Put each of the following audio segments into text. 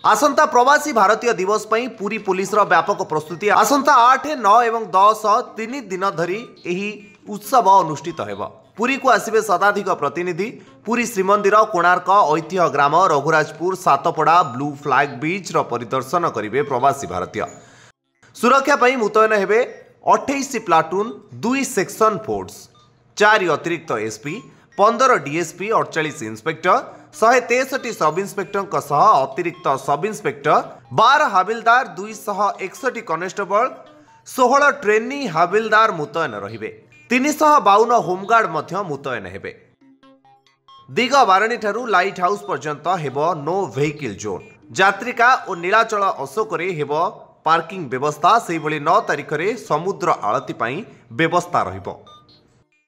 आसंता प्रवासी भारतीय दिवस पई पूरी पुलिस रो व्यापक प्रस्तुति आसंता 8, 9 एवं 10 3 दिन धरी एही उत्सव अनुष्ठित हेब। पुरी को आसिबे शताधिक प्रतिनिधि। पुरी श्रीमंदिर, कोणार्क, ऐतिह्य ग्राम, रघुराजपुर, सातपड़ा, ब्लू फ्लैग बीच रो परिदर्शन करिवे प्रवासी भारतीय। सुरक्षा पई मुतयन हेबे 28 प्लाटून, 2 सेक्शन फोर्स, 4 अतिरिक्त SP, 15 DSP, 48 inspector, 163 sub inspector अतिरिक्त sub inspector, 12 havildar, 261 constable, 16 trainee havildar मुतयन रहिबे। 352 होमगार्ड मध्य मुतयन हेबे। दिग बारणी ठारू लाइट हाउस पर्यंत हेबो नो व्हीकल जोन। यात्रिका और नीलाचल अशोक हेब पार्किंग व्यवस्था। से 9 तारिख रे समुद्र आळती पई व्यवस्था रहिबो।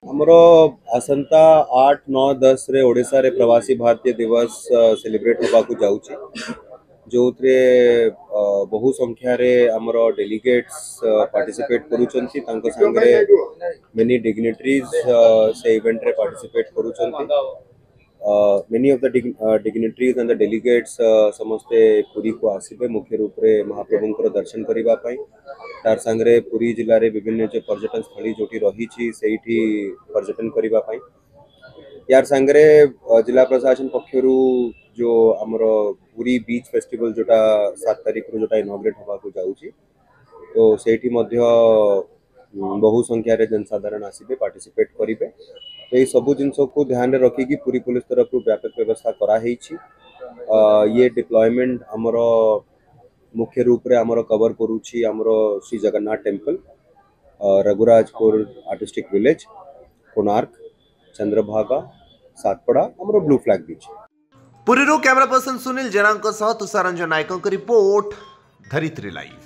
हमरो आसंता 8, 9, 10 रे ओडिशा रे प्रवासी भारतीय दिवस सेलिब्रेट होबा को जाउची, जो बहु संख्या रे हमरो डेलीगेट्स पार्टिसिपेट करूचंती। तांको संगरे मेनी डिग्निटरीज से इवेंट रे पार्टिसिपेट करूचंती। Many of the dignitaries and the delegates समस्ते पुरी को आसीबे मुख्य रूप रे महाप्रभुंकर दर्शन करिबा पई। तार संगरे पुरी जिल्ला रे विभिन्न जो पर्यटन स्थली जोटी रही छी सेठी पर्यटन करिबा पई। यार संगरे जिला प्रशासन पक्षरु जो हमरो पुरी बीच फेस्टिवल जोटा 7 तारिख रो जोटा इनॉग्रेट होबा को जाउची, तो सेठी मध्य बहु संख्या रे जनसाधारण आसीबे पार्टिसिपेट करिबे। तो ये सब जिनस को ध्यान में रखिकी पूरी पुलिस तरफ व्यापक व्यवस्था कराई। ये डिप्लॉयमेंट आमर मुख्य रूप रे आमर कवर करुची आमर Shri Jagannath temple, Raghurajpur artistic village, Konark, Chandrabhaga, Satapada, आमर ब्लू फ्लैग बीच। पुरी रो camera person Sunil Jena Tushar Ranjan Nayak report, Dharitri live.